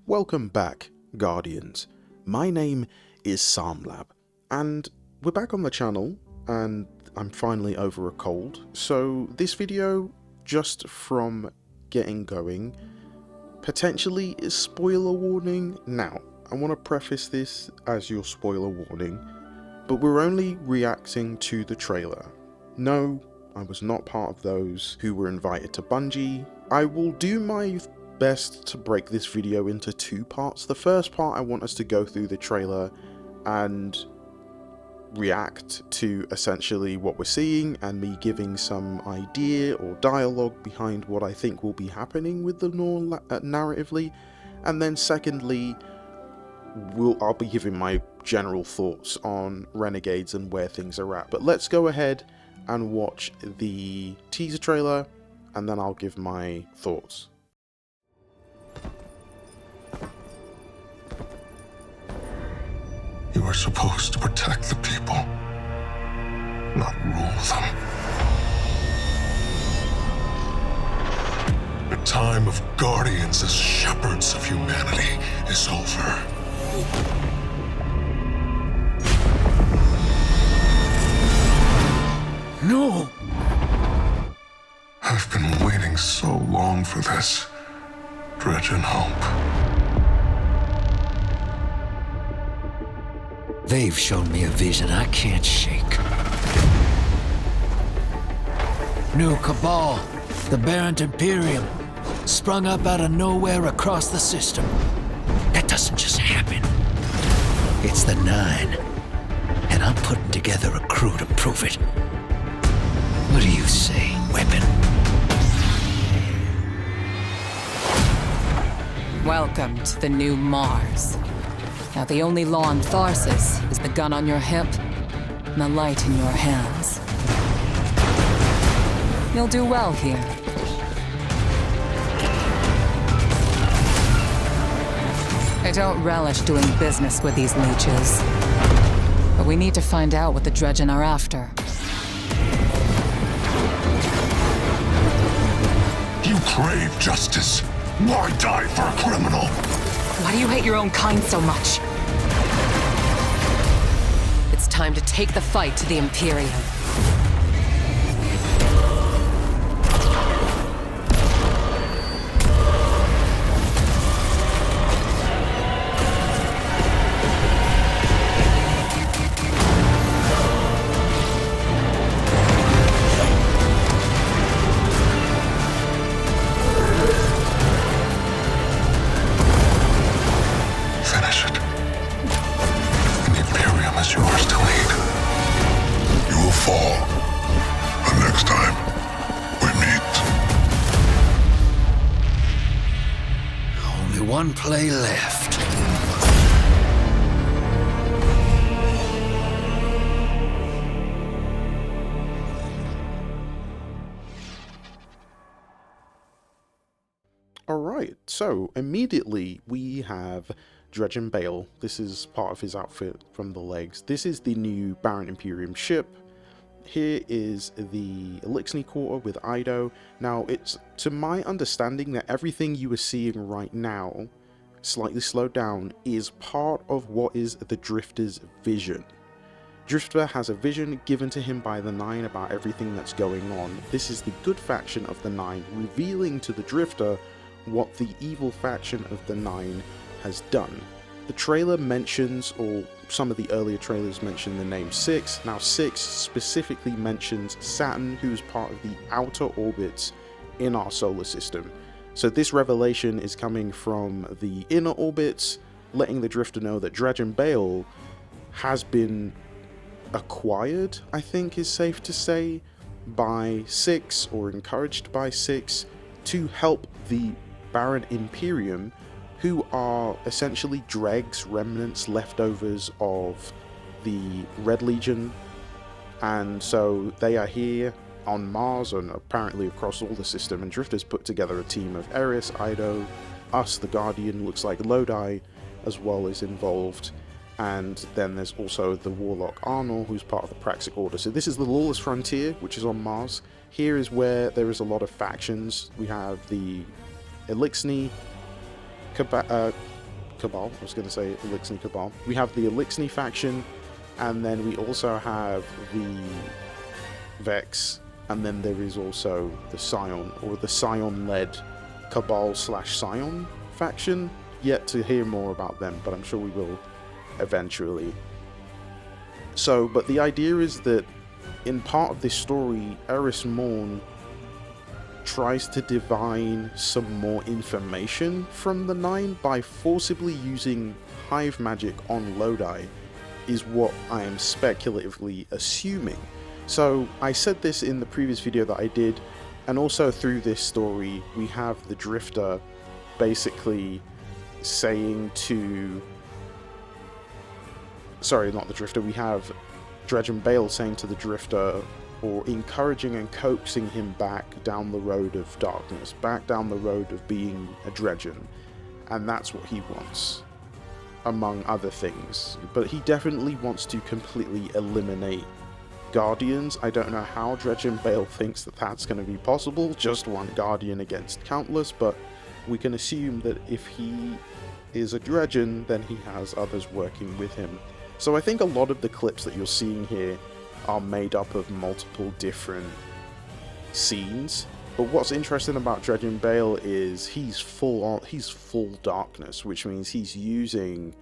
Welcome back, Guardians. My name is Samlab, and we're back on the channel, and I'm finally over a cold. So this video, just from getting going, potentially is spoiler warning. Now, I want to preface this as your spoiler warning, but we're only reacting to the trailer. No, I was not part of those who were invited to Bungie. I will do my best to break this video into two parts. The first part, I want us to go through the trailer and react to essentially what we're seeing and me giving some idea or dialogue behind what I think will be happening with the lore narratively. And then secondly, I'll be giving my general thoughts on Renegades and where things are at. But let's go ahead and watch the teaser trailer, and then I'll give my thoughts. You are supposed to protect the people, not rule them. The time of Guardians as shepherds of humanity is over. No! I've been waiting so long for this, dredging hope. They've shown me a vision I can't shake. New Cabal, the Barrent Imperium, sprung up out of nowhere across the system. That doesn't just happen. It's the Nine, and I'm putting together a crew to prove it. What do you say, Weapon? Welcome to the new Mars. Now the only law on Tharsis is the gun on your hip and the light in your hands. You'll do well here. I don't relish doing business with these leeches, but we need to find out what the Dredgen are after. You crave justice. Why die for a criminal? Why do you hate your own kind so much? It's time to take the fight to the Imperium. One play left. Alright, so immediately we have Dredgen Bale. This is part of his outfit from the legs. This is the new Barrent Imperium ship. Here is the Elixni quarter with Ido. Now, it's to my understanding that everything you are seeing right now, slightly slowed down, is part of what is the Drifter's vision. Drifter has a vision given to him by the Nine about everything that's going on. This is the good faction of the Nine, revealing to the Drifter what the evil faction of the Nine has done. The trailer mentions, or some of the earlier trailers mention the name Six. Now, Six specifically mentions Saturn, who's part of the outer orbits in our solar system. So this revelation is coming from the inner orbits, letting the Drifter know that Dredgen Bale has been acquired, I think is safe to say, by Six, or encouraged by Six, to help the Barrent Imperium, who are essentially dregs, remnants, leftovers of the Red Legion. And so they are here on Mars and apparently across all the system, and Drifter's put together a team of Eris, Ido, us, the Guardian, looks like Lodi as well is involved, and then there's also the Warlock Arnor, who's part of the Praxic Order. So this is the Lawless Frontier, which is on Mars. Here is where there is a lot of factions. We have the Elixni, Cabal. I was going to say Elixni Cabal. We have the Elixni faction, and then we also have the Vex, and then there is also the Scion, or the Scion-led Cabal/Scion faction. Yet to hear more about them, but I'm sure we will eventually. So, but the idea is that in part of this story, Eris Morn tries to divine some more information from the Nine by forcibly using hive magic on Lodi, is what I am speculatively assuming. So I said this in the previous video that I did, and also through this story we have the Drifter basically saying to... Sorry, not the Drifter, we have Dredgen Bale saying to the Drifter, or encouraging and coaxing him back down the road of darkness, back down the road of being a Dredgen, and that's what he wants, among other things. But he definitely wants to completely eliminate Guardians. I don't know how Dredgen Bale thinks that that's going to be possible, just one Guardian against countless, but we can assume that if he is a Dredgen, then he has others working with him. So I think a lot of the clips that you're seeing here are made up of multiple different scenes. But what's interesting about Dredgen Bale is he's full darkness, which means he's using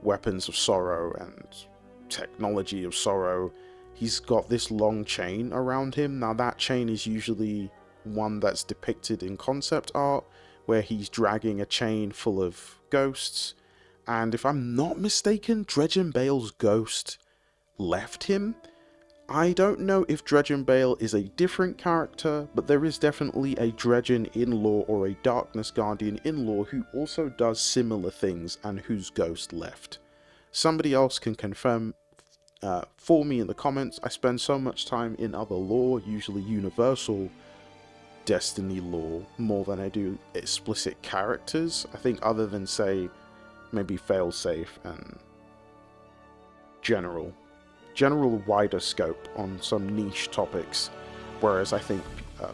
weapons of sorrow and technology of sorrow. He's got this long chain around him. Now that chain is usually one that's depicted in concept art, where he's dragging a chain full of ghosts. And if I'm not mistaken, Dredgen Bale's ghost left him. I don't know if Dredgen Bale is a different character, but there is definitely a Dredgen in lore, or a Darkness Guardian in lore, who also does similar things and whose ghost left. Somebody else can confirm for me in the comments. I spend so much time in other lore, usually universal Destiny lore, more than I do explicit characters. I think other than, say, maybe Failsafe and general wider scope on some niche topics, whereas I think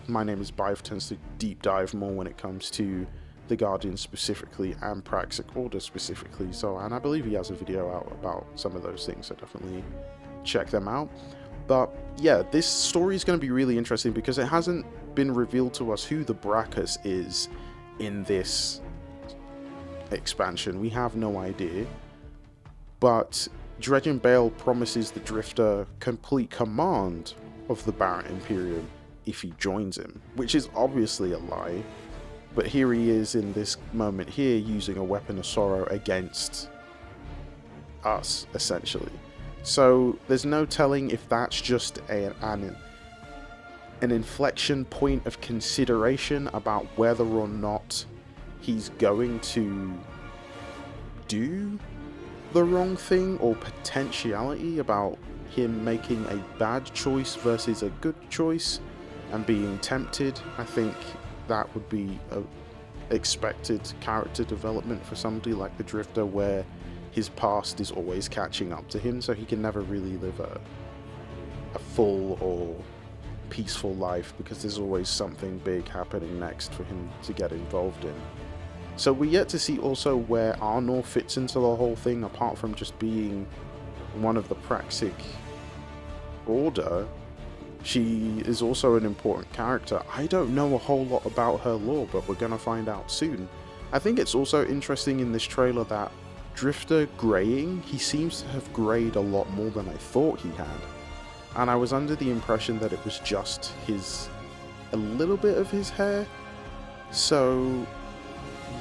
My Name is Bive tends to deep dive more when it comes to the Guardian specifically and Praxic Order specifically. So, and I believe he has a video out about some of those things, so definitely check them out. But yeah, this story is going to be really interesting because it hasn't been revealed to us who the Bracchus is in this expansion. We have no idea, but Dredgen Bale promises the Drifter complete command of the Barren Imperium if he joins him, which is obviously a lie, but here he is in this moment here using a weapon of sorrow against us, essentially. So there's no telling if that's just an inflection point of consideration about whether or not he's going to do the wrong thing, or potentiality about him making a bad choice versus a good choice and being tempted. I think that would be a expected character development for somebody like the Drifter, where his past is always catching up to him, so he can never really live a full or peaceful life, because there's always something big happening next for him to get involved in. So we're yet to see also where Arnor fits into the whole thing, apart from just being one of the Praxic Order. She is also an important character. I don't know a whole lot about her lore, but we're going to find out soon. I think it's also interesting in this trailer that Drifter graying, he seems to have grayed a lot more than I thought he had. And I was under the impression that it was just a little bit of his hair. So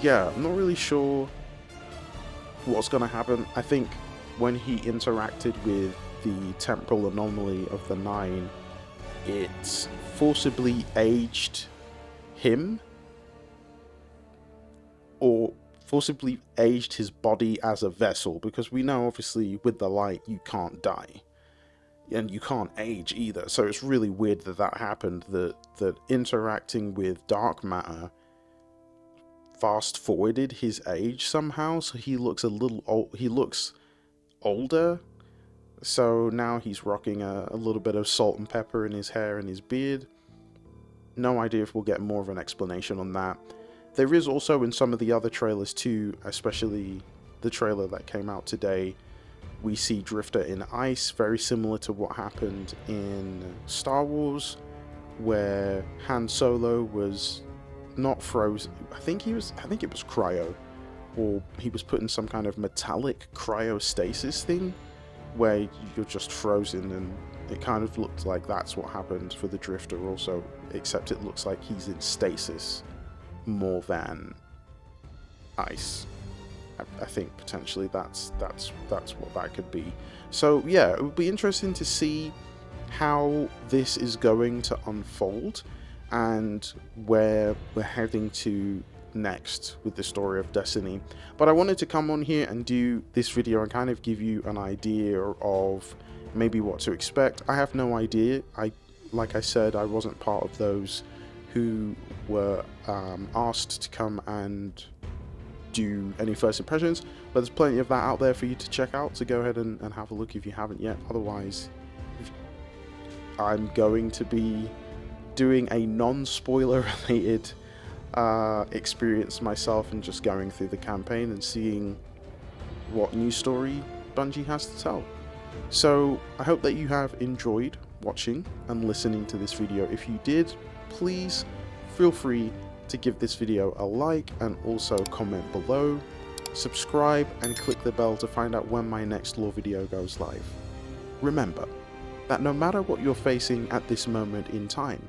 yeah, I'm not really sure what's going to happen. I think when he interacted with the temporal anomaly of the Nine, it forcibly aged him, or forcibly aged his body as a vessel, because we know obviously with the light you can't die and you can't age either. So it's really weird that that happened, that interacting with dark matter fast forwarded his age somehow, so he looks a little old, he looks older. So now he's rocking a little bit of salt and pepper in his hair and his beard. No idea if we'll get more of an explanation on that. There is also in some of the other trailers too, especially the trailer that came out today, we see Drifter in ice, very similar to what happened in Star Wars, where Han Solo was not frozen. I think it was cryo, or he was put in some kind of metallic cryostasis thing where you're just frozen, and it kind of looked like that's what happened for the Drifter also, except it looks like he's in stasis more than ice. I think potentially that's what that could be. So yeah, it would be interesting to see how this is going to unfold and where we're heading to next with the story of Destiny. But I wanted to come on here and do this video and kind of give you an idea of maybe what to expect. I have no idea. Like I said, I wasn't part of those who were asked to come and do any first impressions, but there's plenty of that out there for you to check out, so go ahead and have a look if you haven't yet. Otherwise, I'm going to be doing a non-spoiler related experience myself and just going through the campaign and seeing what new story Bungie has to tell. So I hope that you have enjoyed watching and listening to this video. If you did, please feel free to give this video a like and also comment below, subscribe and click the bell to find out when my next lore video goes live. Remember that no matter what you're facing at this moment in time,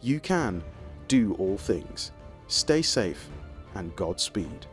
you can do all things. Stay safe and Godspeed.